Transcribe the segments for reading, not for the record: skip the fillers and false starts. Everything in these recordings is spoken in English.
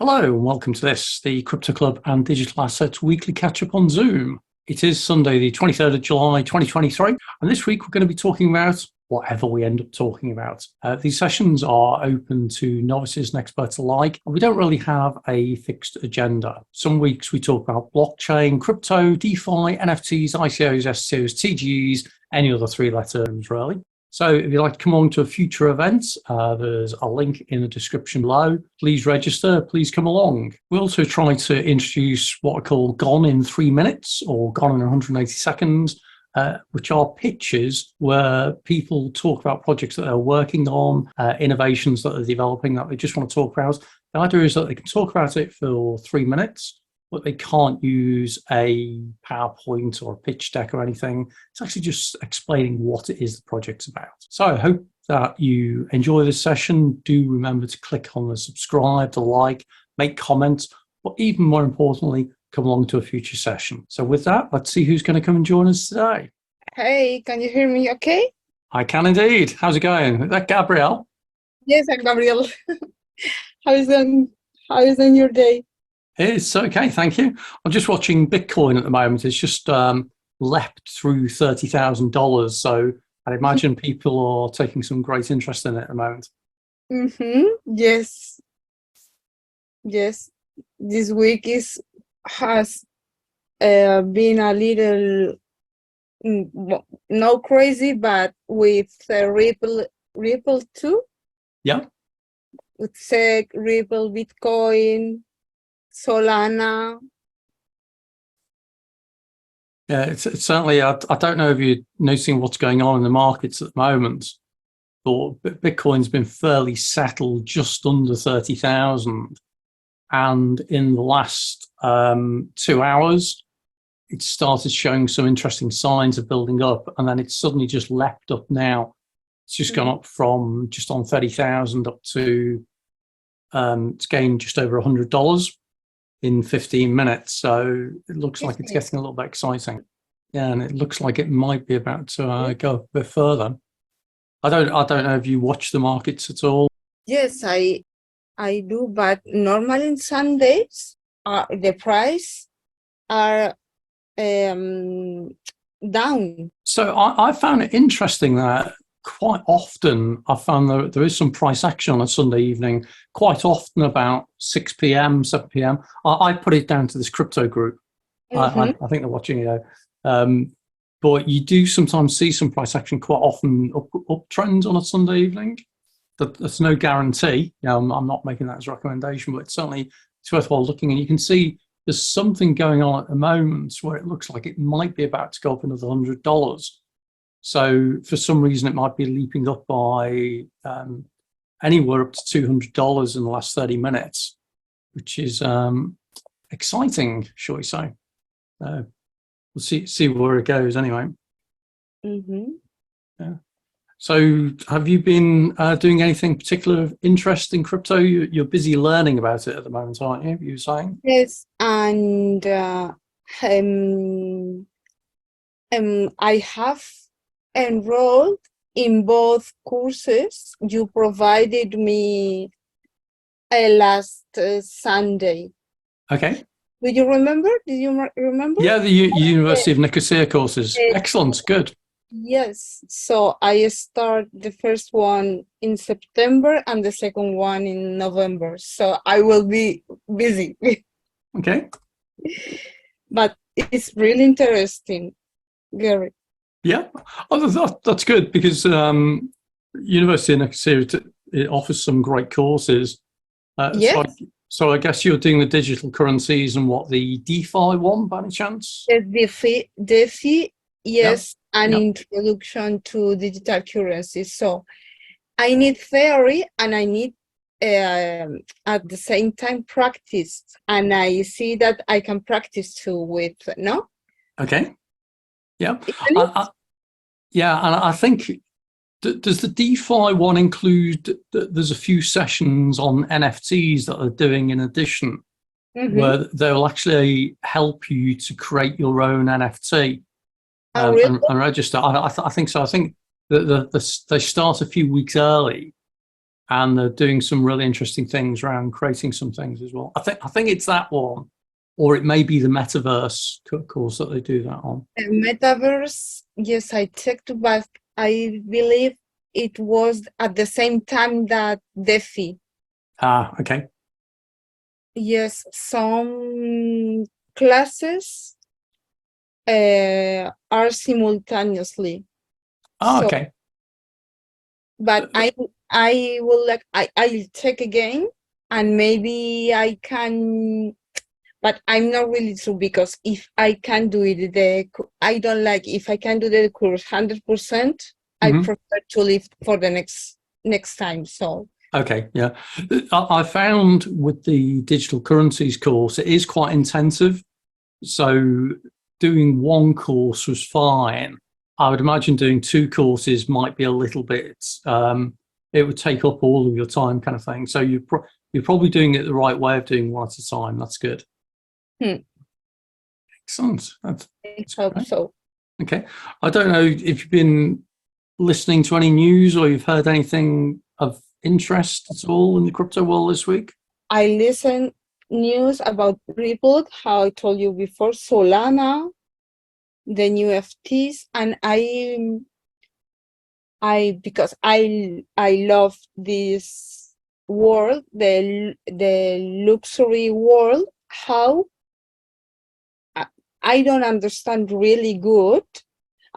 Hello and welcome to the Crypto Club and Digital Assets Weekly Catch-Up on Zoom. It is Sunday, the 23rd of July, 2023, and this week we're going to be talking about whatever we end up talking about. These sessions are open to novices and experts alike, and we don't really have a fixed agenda. Some weeks we talk about blockchain, crypto, DeFi, NFTs, ICOs, STOs, TGEs, any other three letters really. So if you'd like to come along to a future event, there's a link in the description below. Please register, please come along. We also try to introduce what I call Gone in 3 minutes or Gone in 180 seconds, which are pitches where people talk about projects that they're working on, innovations that they're developing that they just want to talk about. The idea is that they can talk about it for 3 minutes, but they can't use a PowerPoint or a pitch deck or anything. It's actually just explaining what it is the project's about. So I hope that you enjoy this session. Do remember to click on the subscribe, to like, make comments, but even more importantly, come along to a future session. So with that, let's see who's going to come and join us today. Hey, can you hear me okay? I can indeed. How's it going? Is that Gabrielle? Yes, I'm Gabriel. How is your day? It's okay, thank you. I'm just watching Bitcoin at the moment. It's just leapt through $30,000. So I'd imagine people are taking some great interest in it at the moment. Yes. This week has been a little not crazy, but with Ripple too. Yeah. With SEC, Ripple, Bitcoin, Solana. Yeah, it's certainly, I don't know if you're noticing what's going on in the markets at the moment, but Bitcoin's been fairly settled just under 30,000. And in the last 2 hours, it started showing some interesting signs of building up, and then it's suddenly just leapt up now. It's just gone up from just on 30,000 up to, it's gained just over $100 in 15 minutes. So it looks like it's getting a little bit exciting. Yeah, and it looks like it might be about to go a bit further. I don't know if you watch the markets at all. Yes, I do, but normally on Sundays, the price are down. So I found it interesting that quite often I found that there is some price action on a Sunday evening, quite often about 6 p.m., 7 p.m. I put it down to this crypto group. I think they're watching it. But you do sometimes see some price action quite often uptrends on a Sunday evening. That's no guarantee. I'm not making that as a recommendation, but it's worthwhile looking. And you can see there's something going on at the moment where it looks like it might be about to go up another $100. So for some reason, it might be leaping up by anywhere up to $200 in the last 30 minutes, which is exciting, shall we say. We'll see where it goes anyway. Yeah. So have you been doing anything particular of interest in crypto? You're busy learning about it at the moment, aren't you? You were saying? Yes, and I have enrolled in both courses you provided me last Sunday. Okay. Do you remember? Did you remember? Yeah, the University of Nicosia courses. Excellent, good. Yes, so I start the first one in September and the second one in November. So I will be busy. Okay. But it's really interesting, Gary. Yeah, that's good because University of Nicosia, it offers some great courses. Yes. So I guess you're doing the digital currencies and what, the DeFi one by any chance? The DeFi, yes, an introduction to digital currency. So I need theory and I need at the same time practice. And I see that I can practice too with, no? Okay. Yeah. And I think, does the DeFi one include, there's a few sessions on NFTs that are doing in addition, where they'll actually help you to create your own NFT and register. I think so. I think they start a few weeks early and they're doing some really interesting things around creating some things as well. I think it's that one, or it may be the metaverse course that they do that on. The metaverse, yes, I checked, but I believe it was at the same time that DeFi. Ah, okay. Yes, some classes are simultaneously. Oh, okay. But I will I'll check again, and maybe I can, but I'm not really sure, because if I can do it, I don't like, if I can do the course 100%, I prefer to leave for the next time. So okay, yeah, I found with the digital currencies course, it is quite intensive. So doing one course was fine. I would imagine doing two courses might be a little bit, it would take up all of your time, kind of thing. So you're probably doing it the right way of doing one at a time. That's good. Excellent. I hope so. Okay. I don't know if you've been listening to any news or you've heard anything of interest at all in the crypto world this week. I listened news about Ripple, how I told you before, Solana, the new FTs, and because I love this world, the luxury world, how I don't understand really good,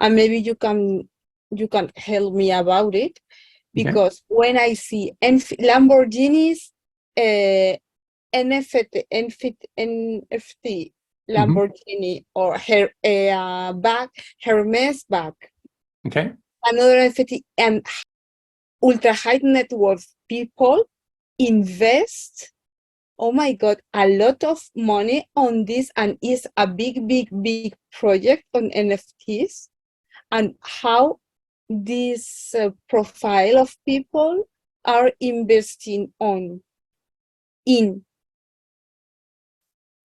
and maybe you can help me about it, because when I see Lamborghinis, NFT Lamborghini, or Hermes bag. Okay. Another NFT, and ultra high net worth people invest, oh my God, a lot of money on this, and it's a big project on NFTs, and how this profile of people are investing in.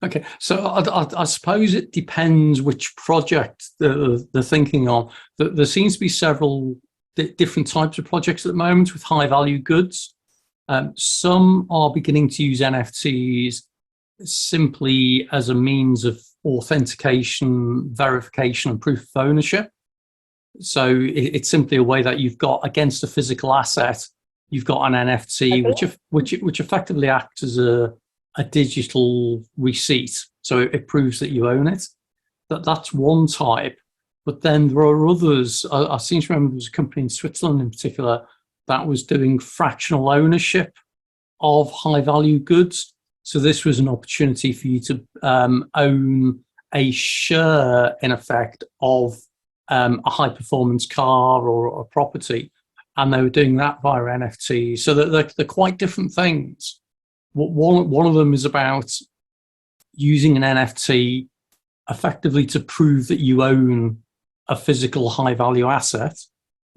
Okay, so I suppose it depends which project they're thinking on. There seems to be several different types of projects at the moment with high value goods. Some are beginning to use NFTs simply as a means of authentication, verification, and proof of ownership. So it's simply a way that you've got, against a physical asset, you've got an NFT, which effectively acts as a digital receipt. So it proves that you own it. That's one type. But then there are others. I seem to remember there was a company in Switzerland in particular that was doing fractional ownership of high value goods. So this was an opportunity for you to own a share, in effect, of a high performance car or a property. And they were doing that via NFT. So they're quite different things. One of them is about using an NFT effectively to prove that you own a physical high value asset.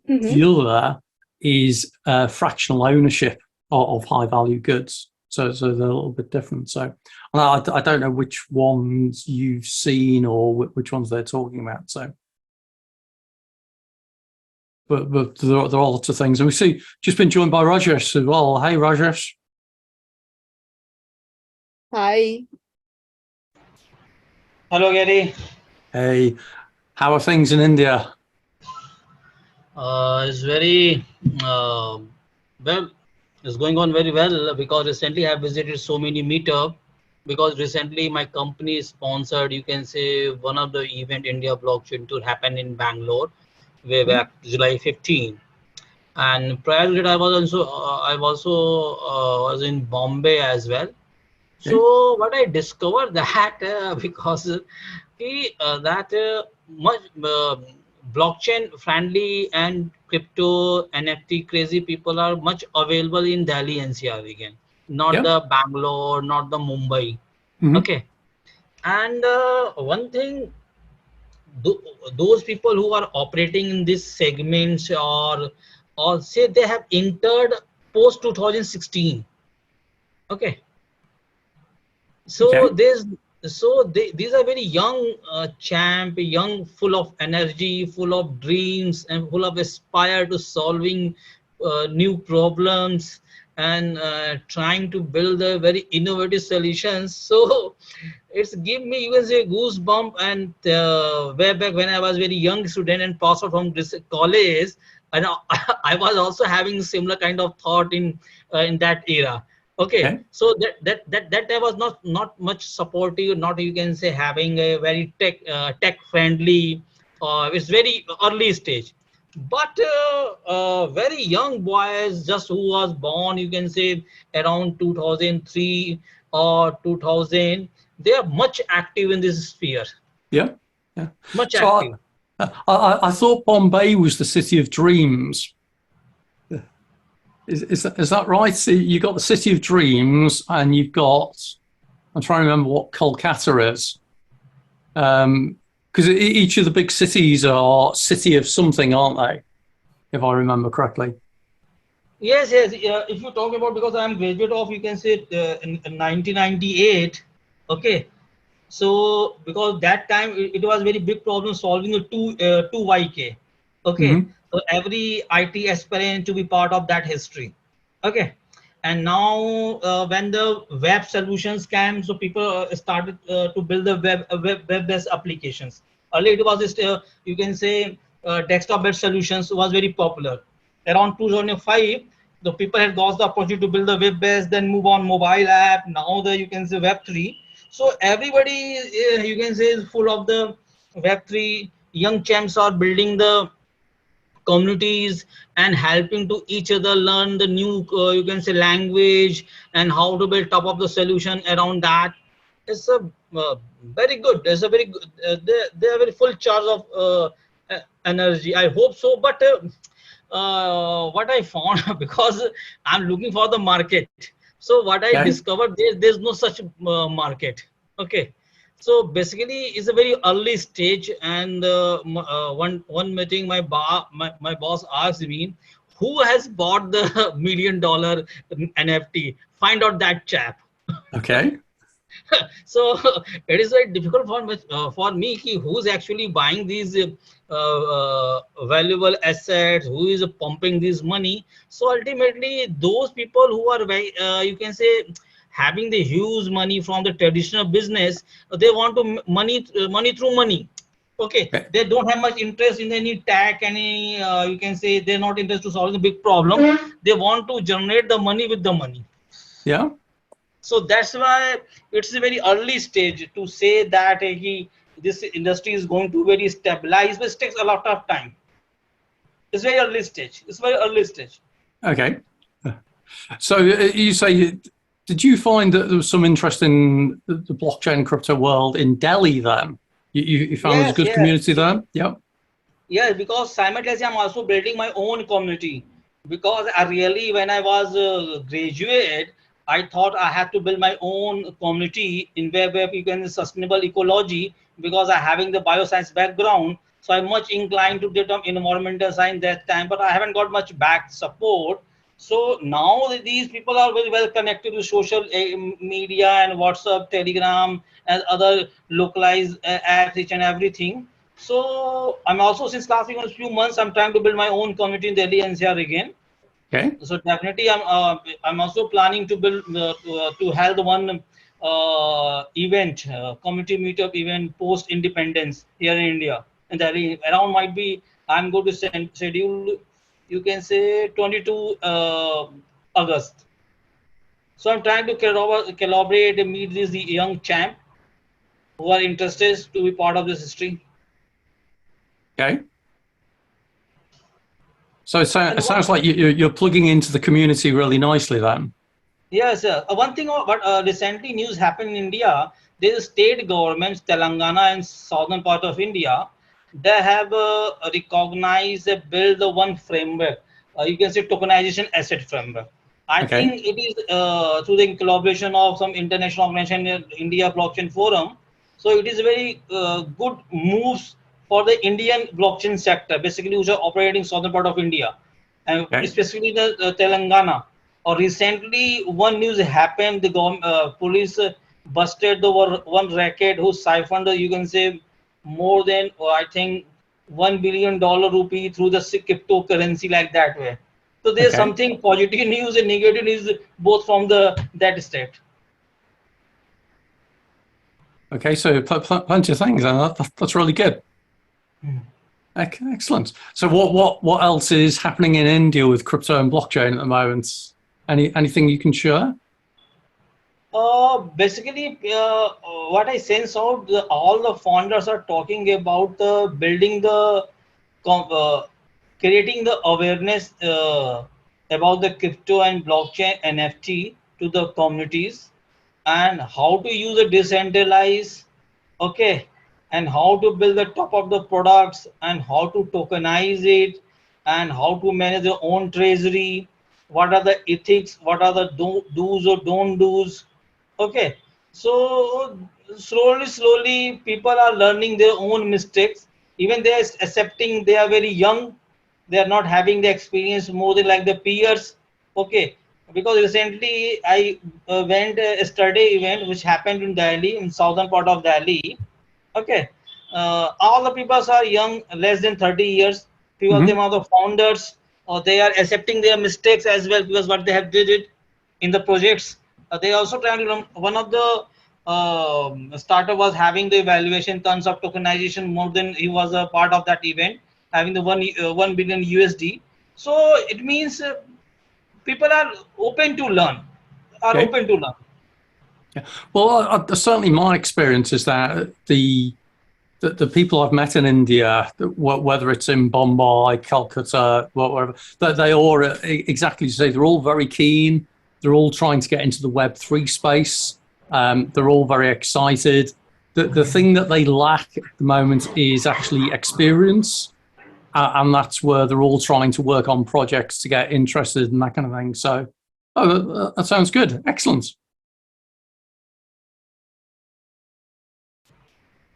The other is fractional ownership of high value goods. So they're a little bit different. So I don't know which ones you've seen or which ones they're talking about. So, but there are lots of things. And we see just been joined by Rajesh as well. Hey, Rajesh. Hi. Hello, Gary. Hey, how are things in India? It's very well. It's going on very well, because recently I have visited so many meetup. Because recently my company sponsored, you can say, one of the event India Blockchain Tour happened in Bangalore, way back July 15. And prior to that, I was was in Bombay as well. So what I discovered that because much blockchain friendly and crypto NFT crazy people are much available in Delhi NCR again, not the Bangalore, not the Mumbai. Okay, and one thing, those people who are operating in this segments, or say they have entered post 2016. Okay. So these are very young champ, young, full of energy, full of dreams, and full of aspire to solving new problems. and trying to build a very innovative solutions. So it's give me, you can say, goosebump. And way back when I was very young student and passed out from this college, and I was also having similar kind of thought in that era. Okay, Okay. so that I was not much supportive, not, you can say, having a very tech friendly. It's very early stage, but very young boys just who was born, you can say, around 2003 or 2000, they are much active in this sphere, Yeah. Yeah. much So active. I thought Bombay was the city of dreams. Is that right? So you got the city of dreams, and you've got, I'm trying to remember what Kolkata is, because each of the big cities are city of something, aren't they? If I remember correctly. Yes, yes. If you talk about, because I am graduate of, you can say, in 1998. Okay, so because that time it was very big problem solving a 2YK. Okay, Mm-hmm. so every IT aspirant to be part of that history. Okay, and now when the web solutions came, so people started to build the web based applications. Earlier it was just you can say desktop based solutions was very popular. Around 2005, the people had got the opportunity to build the web based, then move on mobile app. Now the, you can say, Web3. So everybody, you can say, is full of the Web3. Young champs are building the communities and helping to each other learn the new, you can say, language, and how to build top of the solution around that. It's a very good. It's a very good. They are very full charge of energy. I hope so. But what I found, because I'm looking for the market. So what I Okay. discovered, there's no such market. Okay, so basically it's a very early stage. And one meeting, my boss asked me, who has bought the $1 million NFT? Find out that chap. Okay. So it is very difficult for me ki who's actually buying these valuable assets, who is pumping this money. So ultimately those people who are very you can say having the huge money from the traditional business, they want to money through money. Okay, Okay. they don't have much interest in any tech, any you can say, they're not interested to solving a big problem. They want to generate the money with the money. Yeah. So that's why it's a very early stage to say that this industry is going to very stabilize, but it takes a lot of time. It's very early stage. It's very early stage. Okay. So you say, did you find that there was some interest in the blockchain crypto world in Delhi then? You found there's a Yes, good yes, community there? Yeah. yes. Because simultaneously, I'm also building my own community. Because I really, when I was graduate, I thought I had to build my own community in where you can sustainable ecology. Because I having the bioscience background, so I'm much inclined to do environmental science that time. But I haven't got much back support. So now these people are very well connected to social media and WhatsApp, Telegram, and other localized apps, each and everything. So I'm also, since last few months, I'm trying to build my own community in Delhi NCR again. Okay. So definitely, I'm also planning to build to hold one event, community meetup event post independence here in India. And that around might be, I'm going to schedule, you can say, 22 August. So I'm trying to collaborate and meet these young champ who are interested to be part of this history. Okay. So it And sounds like you're plugging into the community really nicely then. yes, one thing what recently news happened in India, there is state governments, Telangana and southern part of India, they have recognized, build the one framework, you can say tokenization asset framework. I Okay. think it is through the collaboration of some international organization, India Blockchain Forum. So it is very good moves for the Indian blockchain sector, basically which are operating southern part of India, and Okay. especially the Telangana. Or recently, one news happened. The police busted the one racket who siphoned, you can say, more than I think $1 billion rupee through the cryptocurrency, like that way. So there's Okay. something positive news and negative news both from that state. Okay, so plenty of things, and that's really good. Hmm. Excellent. So what else is happening in India with crypto and blockchain at the moment? Anything you can share? Basically, what I sense out, all the founders are talking about building creating the awareness about the crypto and blockchain NFT to the communities, and how to use a decentralized, okay, and how to build the top of the products, and how to tokenize it, and how to manage their own treasury, what are the ethics, what are the do's or don't do's. Okay, so slowly people are learning their own mistakes. Even they are accepting they are very young, they are not having the experience more than like the peers. Okay, because recently I went a study event which happened in Delhi, in southern part of Delhi. Okay, all the people are young, less than 30 years. Few of them are the founders, or they are accepting their mistakes as well, because what they have did it in the projects. They also trying to learn. One of the startup was having the evaluation tons of tokenization, more than he was a part of that event, having the 1 billion USD. So it means people are open to learn, are Okay. open to learn. Yeah. Well, certainly my experience is that the people I've met in India, whether it's in Bombay, Calcutta, whatever, they all are exactly as you say. They're all very keen. They're all trying to get into the Web3 space. They're all very excited. The thing that they lack at the moment is actually experience, and that's where they're all trying to work on projects to get interested and that kind of thing. So, that sounds good. Excellent.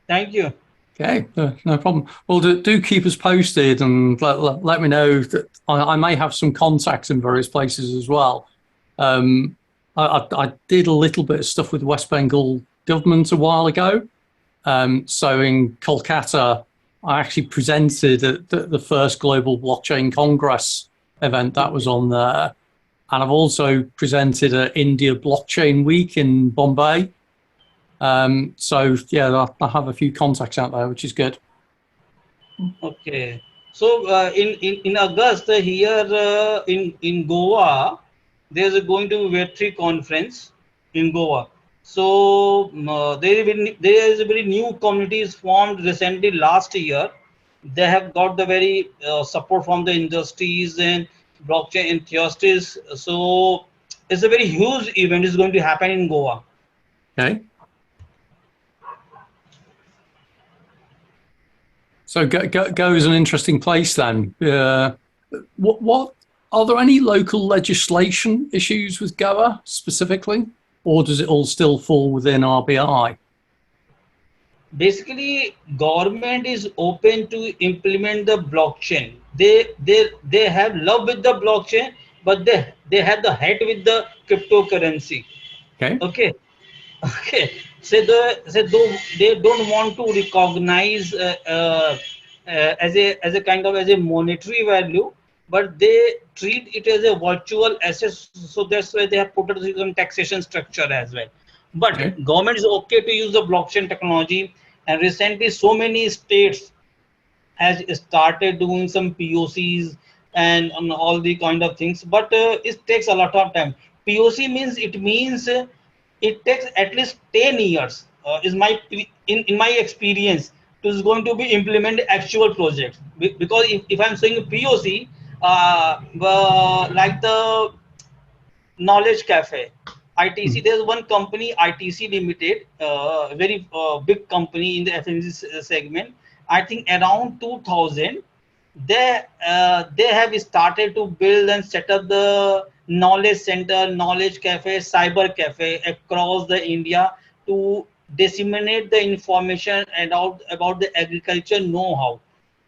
Thank you. Okay, no problem. Well, do keep us posted, and let me know that I may have some contacts in various places as well. I did a little bit of stuff with West Bengal government a while ago. So in Kolkata, I actually presented at the first Global Blockchain Congress event that was on there. And I've also presented at India Blockchain Week in Bombay. So yeah, I have a few contacts out there, which is good. Okay. So in August here in Goa, there's going to be Web3 conference in Goa. So there is a very new communities formed recently last year. They have got the very support from the industries and blockchain enthusiasts. So it's a very huge event is going to happen in Goa. Okay. So Go is an interesting place then. What are there any local legislation issues with Goa specifically, or does it all still fall within RBI? Basically, government is open to implement the blockchain. They have love with the blockchain, but they have the hate with the cryptocurrency. Okay. Okay. Okay, so they don't want to recognize as a kind of as a monetary value, but they treat it as a virtual asset. So that's why they have put it in taxation structure as well. But Okay. government is okay to use the blockchain technology, and recently so many states has started doing some POCs and on all the kind of things, but it takes a lot of time. POC means it takes at least 10 years. Is my in my experience is going to be implement actual projects. Because if I'm saying POC, like the Knowledge Cafe, ITC. There's one company, ITC Limited, very big company in the FMCG segment. I think around 2000, they have started to build and set up the knowledge center, knowledge cafe, cyber cafe across the India to disseminate the information about the agriculture know-how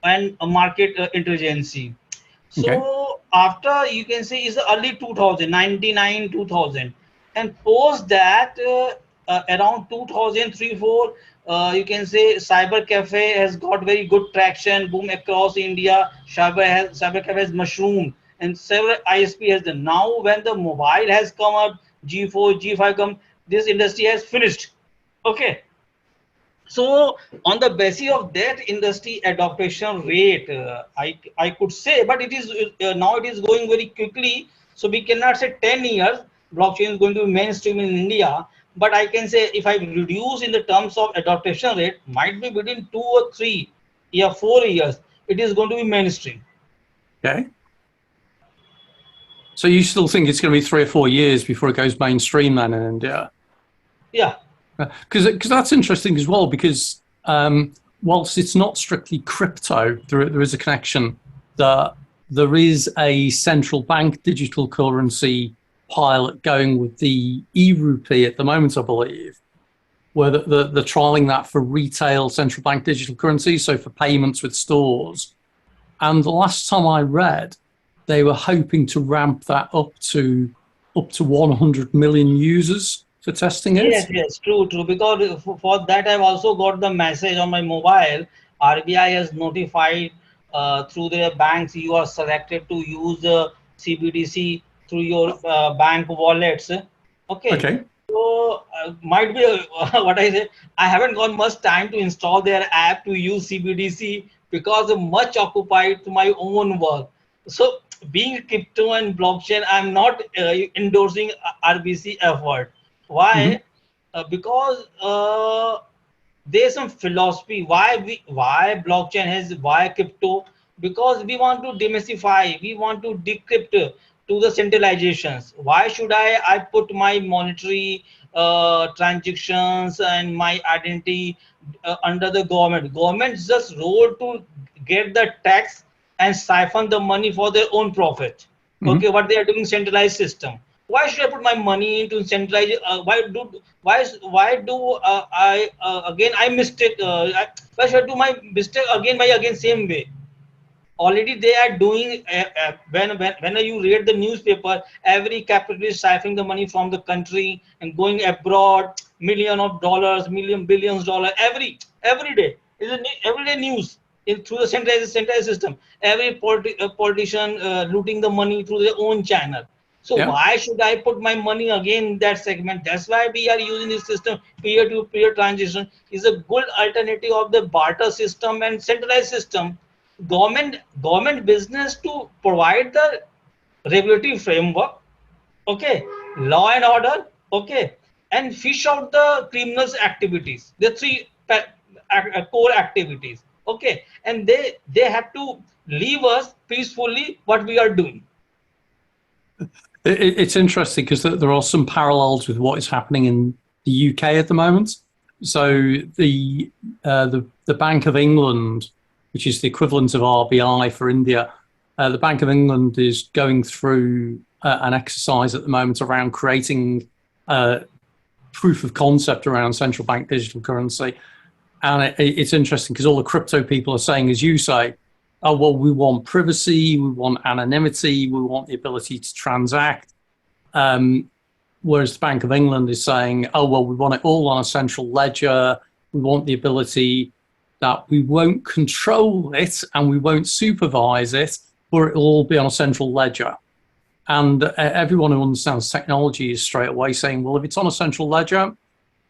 and market intelligence. Okay. So after, you can say, is the early 2000, 99, 2000, and post that around 2003, 4, you can say cyber cafe has got very good traction, boom across India. Cyber cafe has mushroomed, and several ISP has done. Now when the mobile has come up, G4, G5 come, this industry has finished. Okay. So on the basis of that industry adoption rate, I could say, but it is now it is going very quickly. So we cannot say 10 years blockchain is going to be mainstream in India. But I can say if I reduce in the terms of adoption rate, might be between 2 or 3, 4 years, it is going to be mainstream. Okay. So you still think it's going to be 3 or 4 years before it goes mainstream then in India? Yeah. Because that's interesting as well, because whilst it's not strictly crypto, there is a connection that there is a central bank digital currency pilot going with the e-rupee at the moment, I believe, where they're trialing that for retail central bank digital currency, so for payments with stores. And the last time I read, they were hoping to ramp that up to 100 million users for testing it. Yes, true. Because for that, I've also got the message on my mobile. RBI has notified through their banks you are selected to use CBDC through your bank wallets. Okay. So might be what I say. I haven't got much time to install their app to use CBDC because I'm much occupied to my own work. So being crypto and blockchain, I'm not endorsing RBC effort. Why? Because there's some philosophy. Why blockchain has why crypto? Because we want to demystify. We want to decrypt to the centralizations. Why should I put my monetary transactions and my identity under the government? Government just roll to get the tax and siphon the money for their own profit. Okay, what they are doing centralized system. Why should I put my money into centralized? Why do I mistake? Why should I do my mistake again same way? Already they are doing. When you read the newspaper, every capitalist siphoning the money from the country and going abroad, $1 million, billions dollars every day. Is a everyday news through the centralized system. Every politician looting the money through their own channel. So why should I put my money again in that segment? That's why we are using this system. Peer-to-peer transaction is a good alternative of the barter system and centralized system. Government business to provide the regulatory framework, okay, law and order, okay, and fish out the criminals activities. The three core activities, okay, and they have to leave us peacefully what we are doing. It's interesting because there are some parallels with what is happening in the UK at the moment. So the Bank of England, which is the equivalent of RBI for India, the Bank of England is going through an exercise at the moment around creating proof of concept around central bank digital currency. And it's interesting because all the crypto people are saying, as you say, oh, well, we want privacy, we want anonymity, we want the ability to transact. Whereas the Bank of England is saying, oh, well, we want it all on a central ledger. We want the ability that we won't control it and we won't supervise it, but it'll all be on a central ledger. And everyone who understands technology is straight away saying, well, if it's on a central ledger,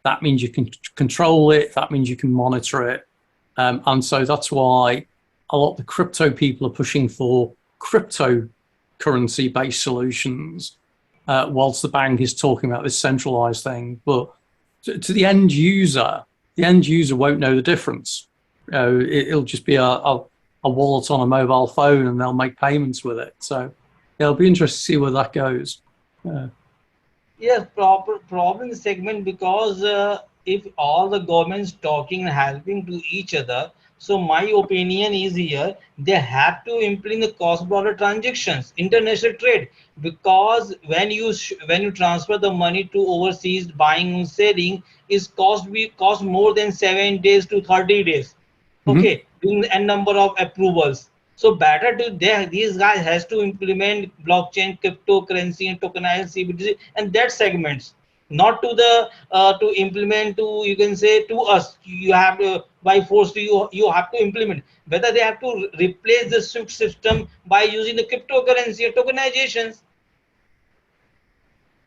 that means you can control it, that means you can monitor it. And so that's why a lot of the crypto people are pushing for cryptocurrency-based solutions, whilst the bank is talking about this centralized thing. But to the end user won't know the difference. It'll just be a wallet on a mobile phone and they'll make payments with it. So it'll be interesting to see where that goes. Yes, problem segment, because if all the governments talking and helping to each other, so my opinion is here, they have to implement the cross-border transactions, international trade, because when you transfer the money to overseas buying and selling, is cost more than 7 days to 30 days. Okay, doing a number of approvals. So better these guys has to implement blockchain, cryptocurrency, and tokenized CBDC and that segments. not to the to implement to, you can say, to us. You have to by force to you have to implement. Whether they have to replace the SWIFT system by using the cryptocurrency or tokenizations.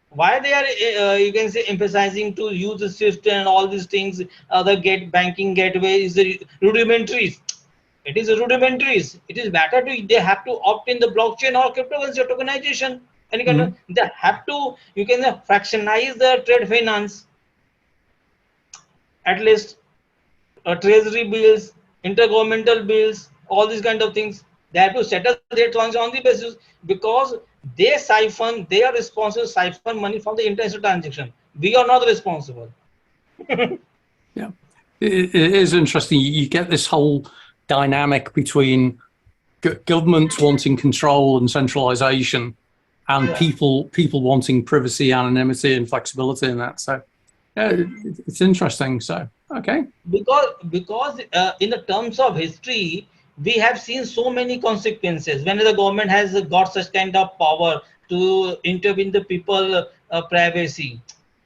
Why they are you can say emphasizing to use the SWIFT and all these things, other banking gateway is the rudimentaries. It is rudimentaries. It is better to they have to opt in the blockchain or cryptocurrency or tokenization. Any kind of they have to, you can fractionize the trade finance, at least treasury bills, intergovernmental bills, all these kind of things. They have to settle their transactions on the basis, because they are responsible to siphon money from the international transaction. We are not responsible. Yeah, it is interesting. You get this whole dynamic between governments wanting control and centralization, and people wanting privacy, anonymity, and flexibility in that. So, yeah, it's interesting. So, okay. Because in the terms of history, we have seen so many consequences when the government has got such kind of power to intervene the people privacy.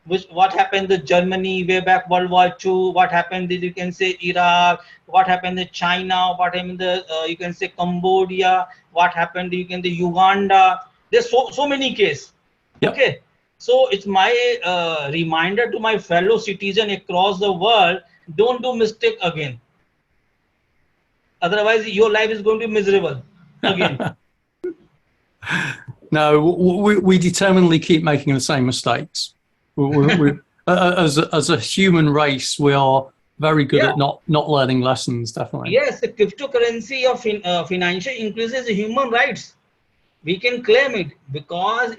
Which what happened in Germany way back World War II, what happened in, you can say, Iraq, what happened in China, what happened in the you can say Cambodia, what happened, you can say, Uganda. There's so many cases. Yep. Okay, so it's my reminder to my fellow citizen across the world: don't do mistake again. Otherwise, your life is going to be miserable again. No, we determinedly keep making the same mistakes. As a human race, we are very good at not learning lessons. Definitely. Yes, the cryptocurrency of financial increases human rights. We can claim it because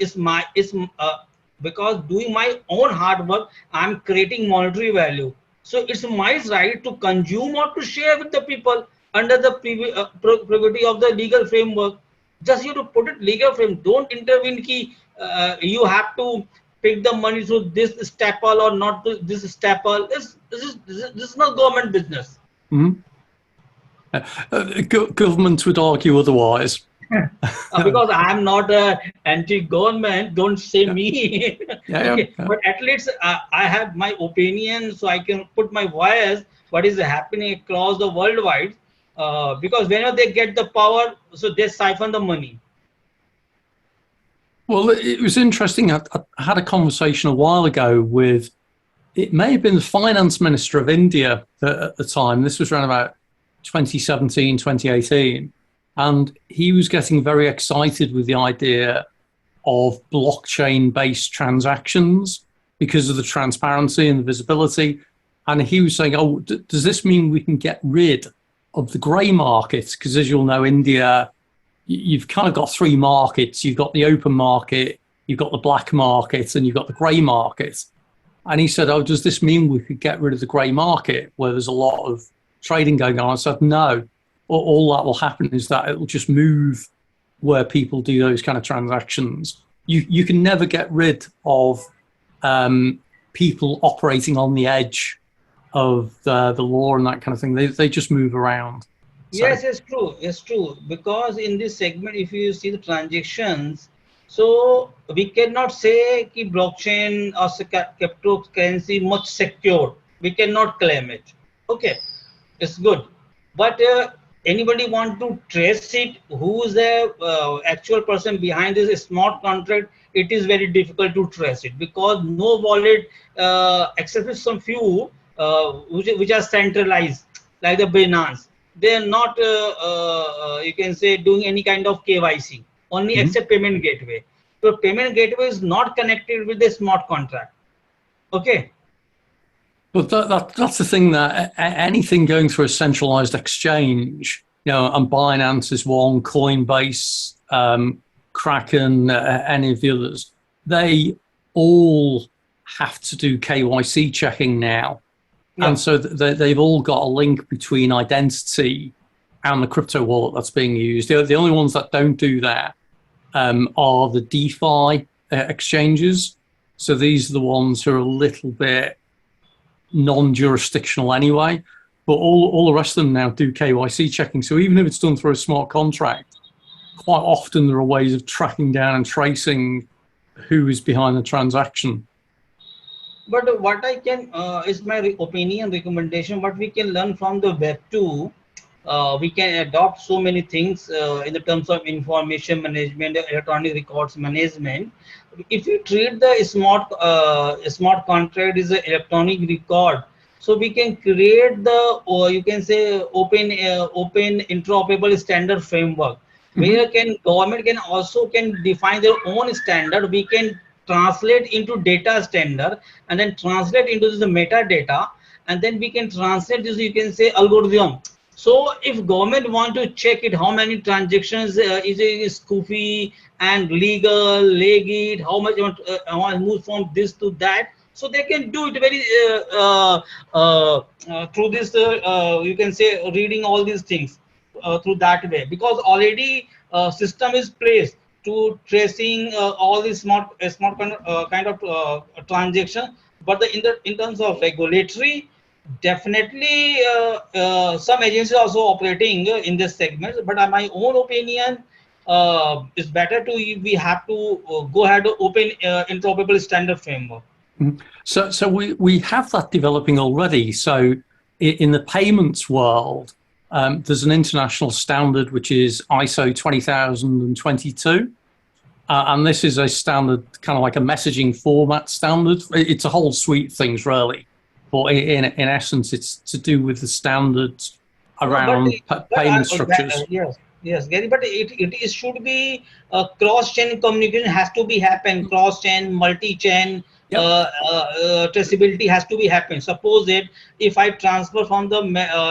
because doing my own hard work, I'm creating monetary value. So it's my right to consume or to share with the people under the privacy of the legal framework. Just you to put it legal frame. Don't intervene. You have to pick the money through this staple or not this staple. This is not government business. Government would argue otherwise. Because I'm not anti-government, don't say me. Okay. But at least I have my opinion, so I can put my voice what is happening across the worldwide. Because whenever they get the power, so they siphon the money. Well, it was interesting. I had a conversation a while ago with, it may have been the finance minister of India at the time. This was around about 2017, 2018. And he was getting very excited with the idea of blockchain-based transactions because of the transparency and the visibility. And he was saying, oh, does this mean we can get rid of the grey market? Because as you'll know, India, you've kind of got three markets. You've got the open market, you've got the black market, and you've got the grey market. And he said, oh, does this mean we could get rid of the grey market where there's a lot of trading going on? I said, no. All that will happen is that it will just move where people do those kind of transactions. You can never get rid of people operating on the edge of the law and that kind of thing. They just move around. So. Yes, it's true. It's true. Because in this segment, if you see the transactions, so we cannot say that blockchain or cryptocurrency much secure. We cannot claim it. Okay, it's good. But anybody want to trace it, who is the actual person behind this smart contract, it is very difficult to trace it, because no wallet except for some few which are centralized, like the Binance, they are not you can say doing any kind of KYC, only except payment gateway. So payment gateway is not connected with the smart contract. Okay. But that's the thing, that anything going through a centralized exchange, and Binance is one, Coinbase, Kraken, any of the others, they all have to do KYC checking now. Yeah. And so they've all got a link between identity and the crypto wallet that's being used. The only ones that don't do that are the DeFi exchanges. So these are the ones who are a little bit non-jurisdictional anyway, but all the rest of them now do KYC checking. So even if it's done through a smart contract, quite often there are ways of tracking down and tracing who is behind the transaction. But what I can is my opinion recommendation. What we can learn from the web too, we can adopt so many things in the terms of information management, electronic records management. If we treat the smart contract as an electronic record, so we can create the, or you can say, open interoperable standard framework, where can government can also can define their own standard. We can translate into data standard and then translate into the metadata, and then we can translate this, you can say, algorithm. So if government want to check it, how many transactions is goofy and legal, legit, how much move from this to that, so they can do it very through this. You can say reading all these things through that way, because already system is placed to tracing all these smart kind of transaction. But in terms of regulatory, definitely some agencies are also operating in this segment. But my own opinion, is better to, we have to go ahead to open interoperable standard framework. So we have that developing already. So in the payments world, there's an international standard which is ISO 20022. And this is a standard, kind of like a messaging format standard. It's a whole suite of things, really. But in essence, it's to do with the standards around payment structures. Yes, Gary, but it should be cross-chain communication has to be happen, cross-chain, multi-chain, traceability has to be happen. Suppose that if I transfer from the,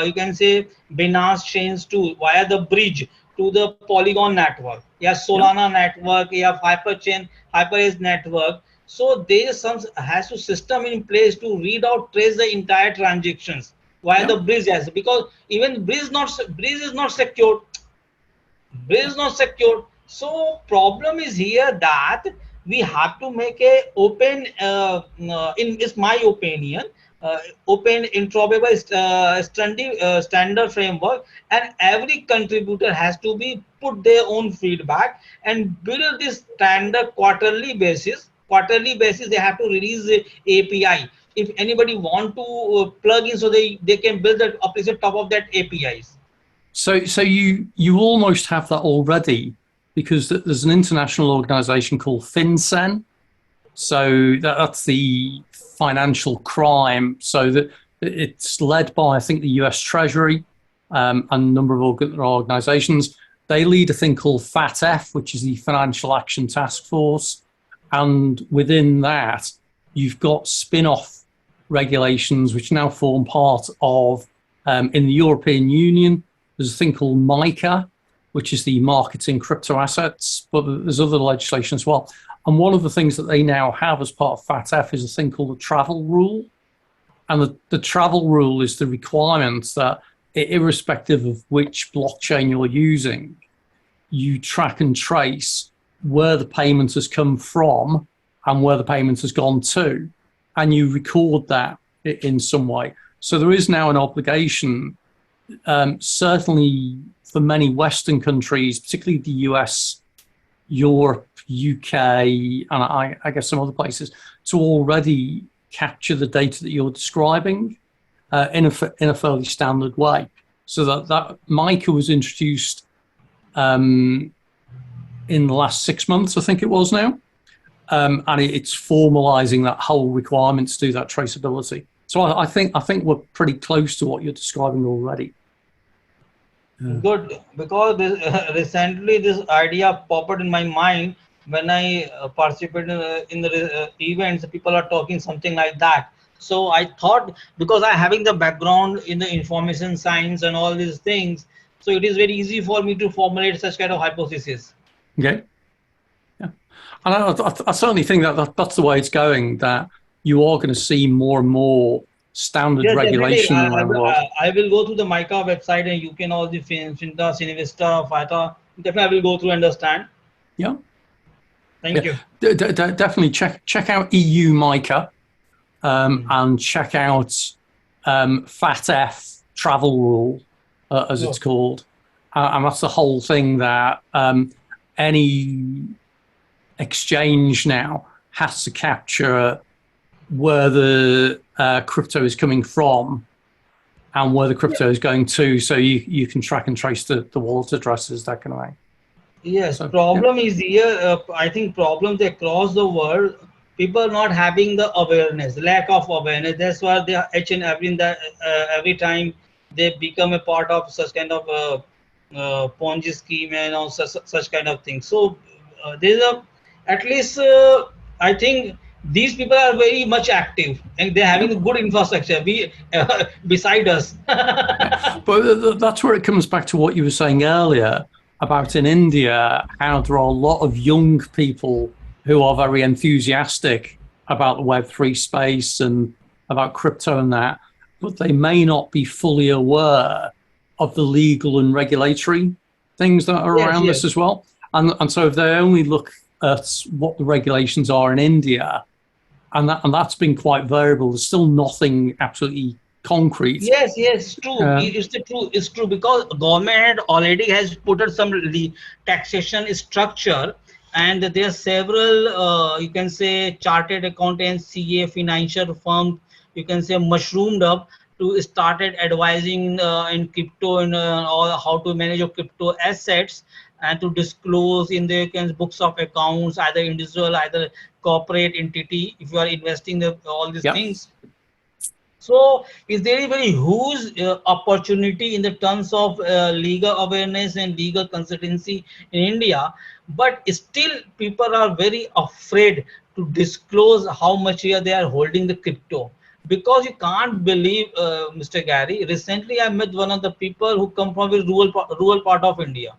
you can say, Binance chains to via the bridge to the Polygon network, Solana network, HyperAce network. So there is some has to system in place to read out, trace the entire transactions via the bridge, because even bridge is not secured. Bridge is not secured. So problem is here that we have to make a open, in is my opinion, open interoperable standard framework, and every contributor has to be put their own feedback and build this standard quarterly basis. They have to release the API. If anybody want to plug in, so they can build the application top of that APIs. So you almost have that already, because there's an international organization called FinCEN. So that's the financial crime. So that it's led by, I think, the US Treasury and a number of organizations. They lead a thing called FATF, which is the Financial Action Task Force. And within that, you've got spin-off regulations, which now form part of, in the European Union, there's a thing called MiCA, which is the marketing crypto assets, but there's other legislation as well. And one of the things that they now have as part of FATF is a thing called the travel rule. And the travel rule is the requirement that, irrespective of which blockchain you're using, you track and trace where the payment has come from and where the payment has gone to, and you record that in some way. So there is now an obligation, certainly for many Western countries, particularly the US, Europe, UK, and I guess some other places, to already capture the data that you're describing in a fairly standard way. So that MiCA was introduced in the last 6 months, I think it was now, and it's formalizing that whole requirement to do that traceability. So I think we're pretty close to what you're describing already. Good, because recently this idea popped in my mind when I participated in the events. People are talking something like that. So I thought, because I having the background in the information science and all these things, so it is very easy for me to formulate such kind of hypothesis. Okay. Yeah. And I certainly think that's the way it's going, that you are going to see more and more standard regulation around the world. I will go to the MiCA website, and you can all the Finta, Sinivista, FATA. Definitely, I will go through and understand. Yeah. Thank you. Definitely check out EU MiCA and check out FATF travel rule, as it's called. And that's the whole thing, that any exchange now has to capture where the crypto is coming from and where the crypto is going to, so you can track and trace the wallet addresses, that kind of thing. Yes, So, problem is here. I think problems across the world. People are not having the awareness, lack of awareness. That's why they are each and every time they become a part of such kind of Ponzi scheme and all such kind of things. So there's a at least I think these people are very much active and they're having a good infrastructure. We beside us. But that's where it comes back to what you were saying earlier about in India, how there are a lot of young people who are very enthusiastic about the Web3 space and about crypto and that, but they may not be fully aware of the legal and regulatory things that are around this as well. And so if they only look at what the regulations are in India, and that's been quite variable, there's still nothing absolutely concrete. Yes, true. It's true because government already has put up some taxation structure, and there are several you can say chartered accountants, CA, financial firms, you can say mushroomed up to started advising in crypto and or how to manage your crypto assets and to disclose in the books of accounts, either individual, either corporate entity, if you are investing all these things. So is there a very huge opportunity in the terms of legal awareness and legal consultancy in India, but still people are very afraid to disclose how much here they are holding the crypto. Because you can't believe, Mr. Gary, recently I met one of the people who come from a rural part of India.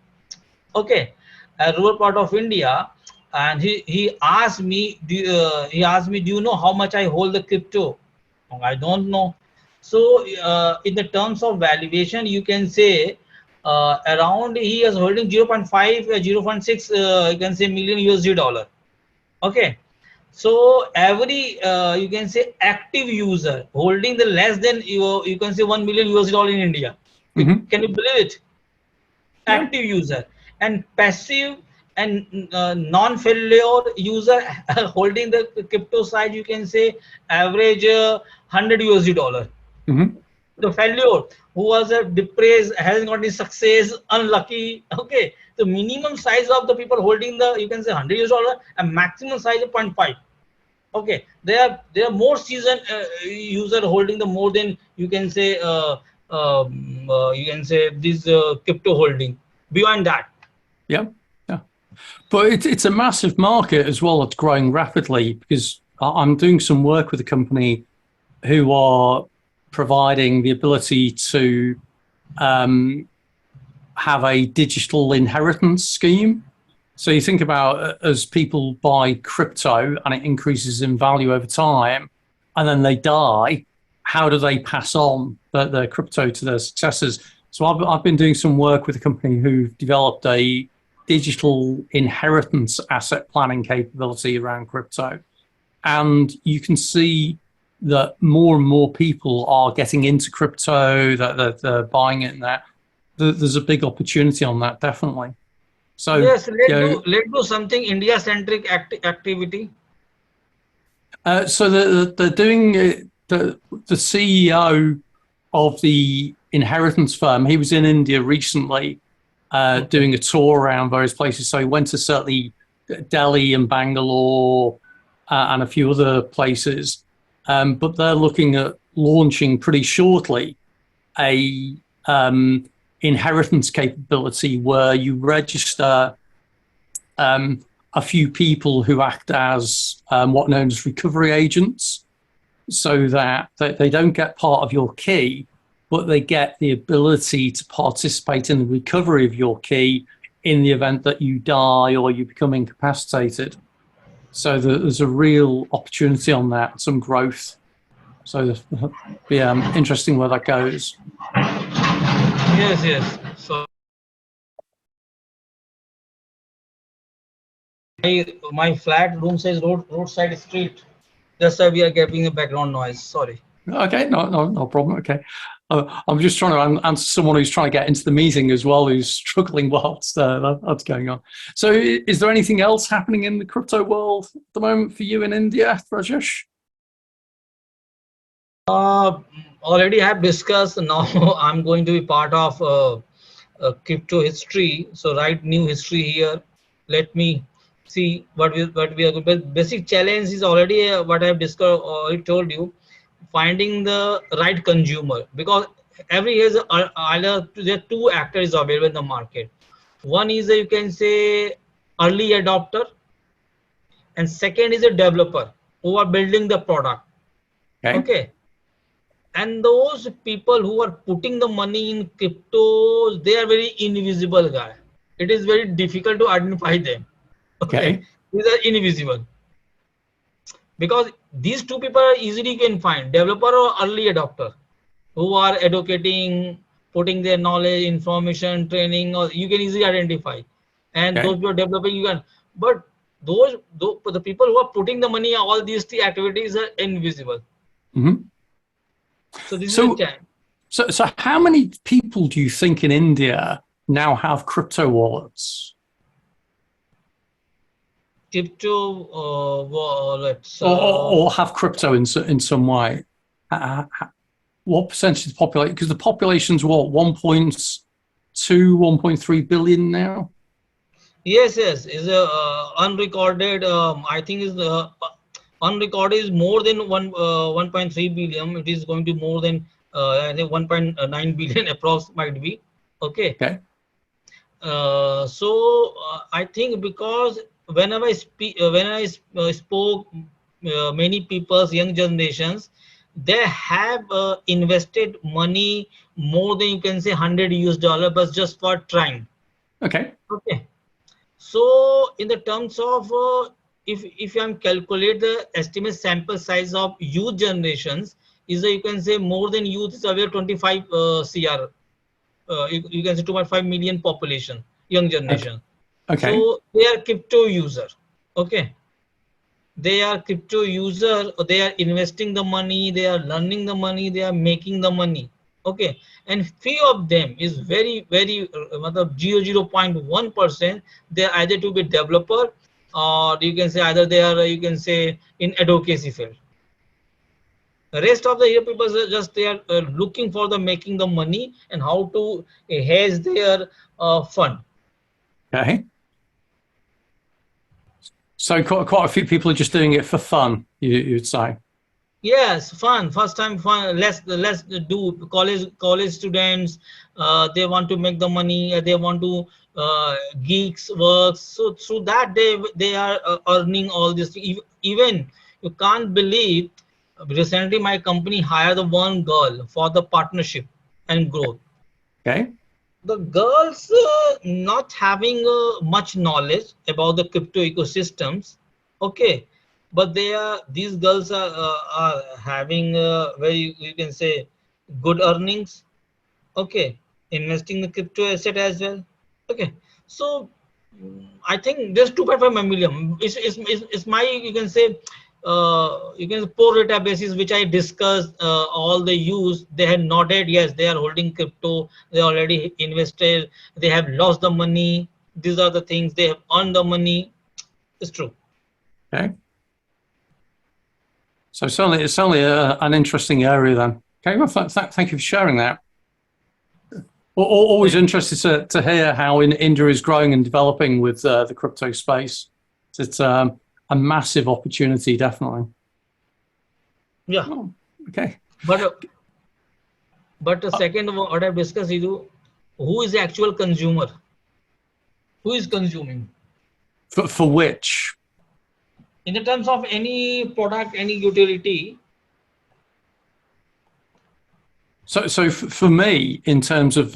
Okay, a rural part of India, and he asked me, do you know how much I hold the crypto? I don't know. So in the terms of valuation, you can say around he is holding 0.5, 0.6, you can say million USD dollar. Okay. So every you can say active user holding the less than you can say 1 million USD dollar in India. Can you believe it? Active user and passive and non-failure user holding the crypto side, you can say average 100 USD dollar. The failure who was depressed, hasn't got any success, unlucky. Okay, the minimum size of the people holding the, you can say 100 US dollar, and maximum size of 0.5. Okay, there are more seasoned user holding the more than you can say this crypto holding beyond that. Yeah. But it's a massive market as well. It's growing rapidly because I'm doing some work with a company who are providing the ability to have a digital inheritance scheme. So you think about as people buy crypto and it increases in value over time, and then they die, how do they pass on the crypto to their successors? So I've been doing some work with a company who've developed a digital inheritance asset planning capability around crypto. And you can see that more and more people are getting into crypto, that they're buying it, and that there's a big opportunity on that, definitely. So yes, let's do something India-centric activity. So they're doing the CEO of the inheritance firm. He was in India recently, doing a tour around various places. So he went to certainly Delhi and Bangalore and a few other places. But they're looking at launching pretty shortly a inheritance capability where you register a few people who act as what known as recovery agents, so that they don't get part of your key, but they get the ability to participate in the recovery of your key in the event that you die or you become incapacitated. So there's a real opportunity on that, some growth. So it'll be interesting where that goes. Yes. So my flat room says roadside street. That's why we are getting a background noise. Sorry. Okay, no problem. Okay. I'm just trying to answer someone who's trying to get into the meeting as well, who's struggling whilst that's going on. So is there anything else happening in the crypto world at the moment for you in India, Rajesh? Already have discussed. Now I'm going to be part of crypto history. So write new history here. Let me see what we are. But basic challenge is already what I've discussed. Already told you, finding the right consumer, because every year either there are two actors available in the market. One is you can say early adopter, and second is a developer who are building the product. Okay. And those people who are putting the money in cryptos, they are very invisible guy. It is very difficult to identify them. Okay. These are invisible. Because these two people are easily you can find, developer or early adopter, who are educating, putting their knowledge, information, training, or you can easily identify. And those who are developing, you can, but the people who are putting the money, all these three activities are invisible. So this is the time. So how many people do you think in India now have crypto wallets? Crypto wallets. Or have crypto in some way? What percentage of the population? Because the population's what, 1.2, 1.3 billion now? Yes, is a unrecorded. I think is unrecorded is more than 1.3 billion. It is going to more than I think 1.9 billion approx might be. Okay. So I think because whenever I speak, spoke, many people's young generations, they have invested money more than you can say $100 but just for trying. Okay. So in the terms of if you can calculate the estimate sample size of youth generations, is you can say more than youth is aware 25 CR. You can say 2.5 million population, young generation. So they are crypto user. Okay. They are crypto user. They are investing the money. They are learning the money. They are making the money. Okay. And few of them is very 0.1%. They are either to be developer, or you can say either they are you can say in advocacy field. The rest of the people are just they are looking for the making the money and how to hedge their fund. Okay. So quite a few people are just doing it for fun, you'd say. Yes, fun. First time fun. Let's do college students. They want to make the money. They want to geeks work. So through that they are earning all this. Even you can't believe. Recently, my company hired one girl for the partnership and growth. Okay. The girls not having much knowledge about the crypto ecosystems. Okay. But these girls are having very you can say good earnings. Okay. Investing in crypto asset as well. Okay. So I think there's 2.5 million. It's my you can say pro rata basis which I discussed. All the use they had nodded yes, they are holding crypto, they already invested, they have lost the money, these are the things they have earned the money. It's true. Okay. So it's certainly an interesting area then. Okay, well, thank you for sharing that. Always interested to hear how India is growing and developing with the crypto space. It's a massive opportunity, definitely. Yeah. Oh, okay. But the second what I've discussed is who is the actual consumer? Who is consuming? For which? In the terms of any product, any utility. So for me, in terms of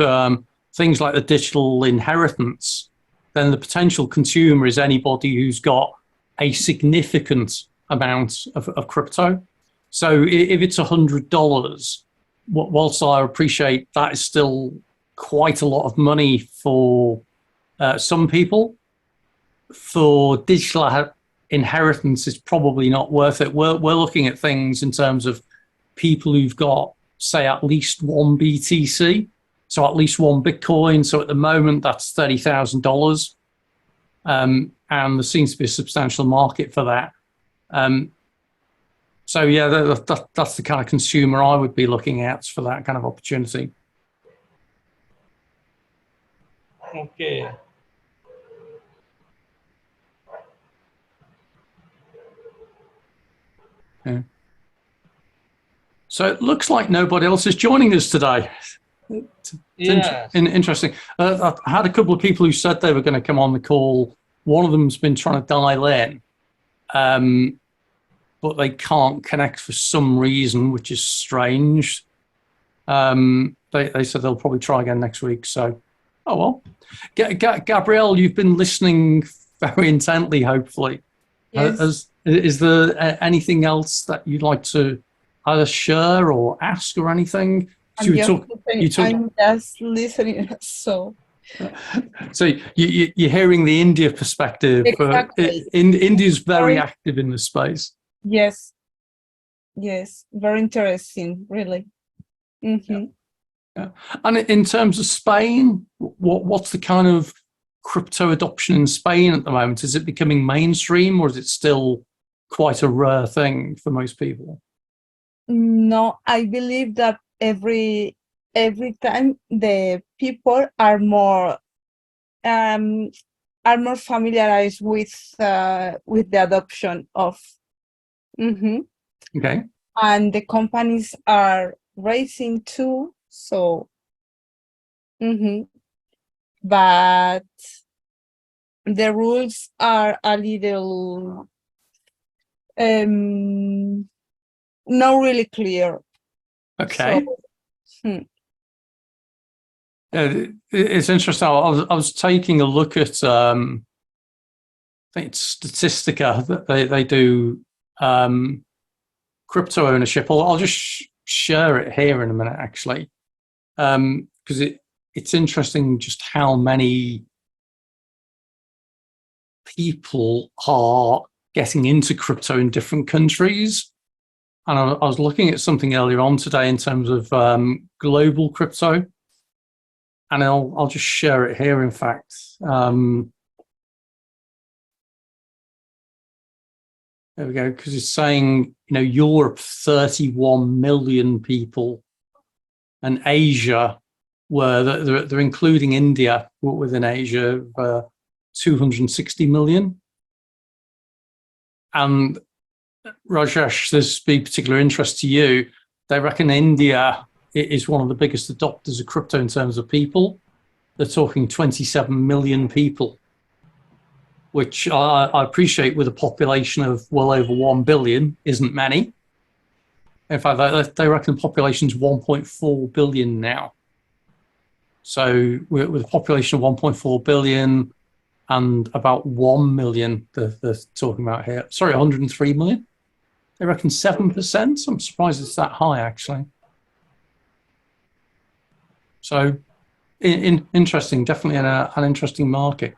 things like the digital inheritance, then the potential consumer is anybody who's got a significant amount of crypto. So if it's $100, whilst I appreciate that is still quite a lot of money for some people, for digital inheritance, it's probably not worth it. We're looking at things in terms of people who've got, say, at least one BTC, so at least one Bitcoin. So at the moment, that's $30,000. And there seems to be a substantial market for that. So yeah, that's the kind of consumer I would be looking at for that kind of opportunity. Okay. Yeah. So it looks like nobody else is joining us today. It's Yes. interesting. I had a couple of people who said they were going to come on the call. One of them's been trying to dial in, but they can't connect for some reason, which is strange. They said they'll probably try again next week. So, oh well. Gabrielle, you've been listening very intently, hopefully. Yes. Is there anything else that you'd like to either share or ask or anything? I'm just listening. So You're hearing the India perspective. Exactly. India's very active in this space. Yes. Yes. Very interesting, really. Mm-hmm. Yeah. And in terms of Spain, what's the kind of crypto adoption in Spain at the moment? Is it becoming mainstream, or is it still quite a rare thing for most people? No, I believe that every time the people are more familiarized with the adoption of. Mm-hmm. Okay. And the companies are raising too. So, mm-hmm. But the rules are a little not really clear. Okay. So, it's interesting. I was taking a look at I think it's Statistica that they do crypto ownership. I'll just share it here in a minute, actually, because it's interesting just how many people are getting into crypto in different countries. And I was looking at something earlier on today in terms of global crypto, and I'll just share it here. In fact, there we go, because it's saying, Europe, 31 million people, and Asia, where they're including India within Asia, 260 million. And Rajesh, this be particular interest to you. They reckon India is one of the biggest adopters of crypto in terms of people. They're talking 27 million people, which I appreciate with a population of well over 1 billion isn't many. In fact, they reckon the population's 1.4 billion now. So with a population of 1.4 billion and about 1 million they're talking about here. Sorry, 103 million. They reckon 7%. I'm surprised it's that high, actually. So interesting, definitely an interesting market.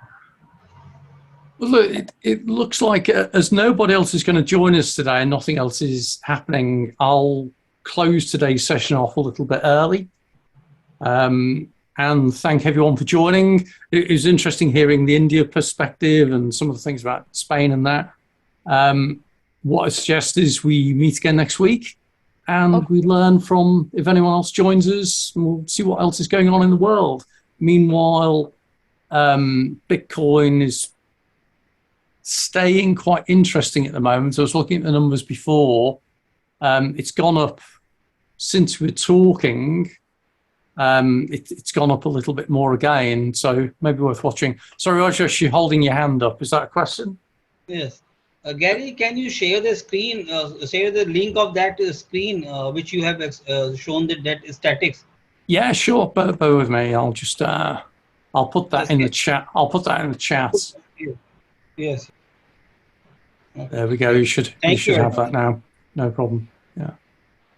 Well, look, it looks like as nobody else is going to join us today and nothing else is happening, I'll close today's session off a little bit early. And thank everyone for joining. It was interesting hearing the India perspective and some of the things about Spain and that. What I suggest is we meet again next week and we learn from if anyone else joins us, and we'll see what else is going on in the world. Meanwhile, Bitcoin is staying quite interesting at the moment. I was looking at the numbers before. It's gone up since we were talking. It's gone up a little bit more again, so maybe worth watching. Sorry, Rajesh, you're holding your hand up. Is that a question? Yes. Gary, can you share the screen, share the link of that screen which you have shown the net statics? Yeah, sure. Bear with me. I'll just I'll put that in the chat. I'll put that in the chat. Yes. There we go. You should have that now. No problem. Yeah.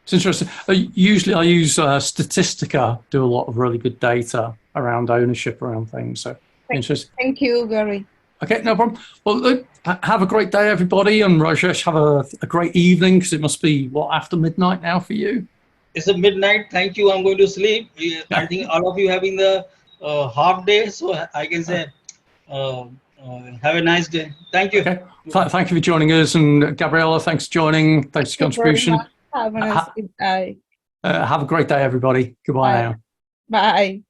It's interesting. Usually I use Statistica, do a lot of really good data around ownership around things. So interesting. Thank you, Gary. Okay, no problem. Well, look, have a great day, everybody. And Rajesh, have a great evening, because it must be, after midnight now for you? It's a midnight. Thank you. I'm going to sleep. I think all of you having the half day. So I can say Have a nice day. Thank you. Okay. Thank you for joining us. And Gabriella, thanks for joining. Thanks for your Thank you very contribution. much. Have a nice day. Have a great day, everybody. Goodbye Bye. now. Bye.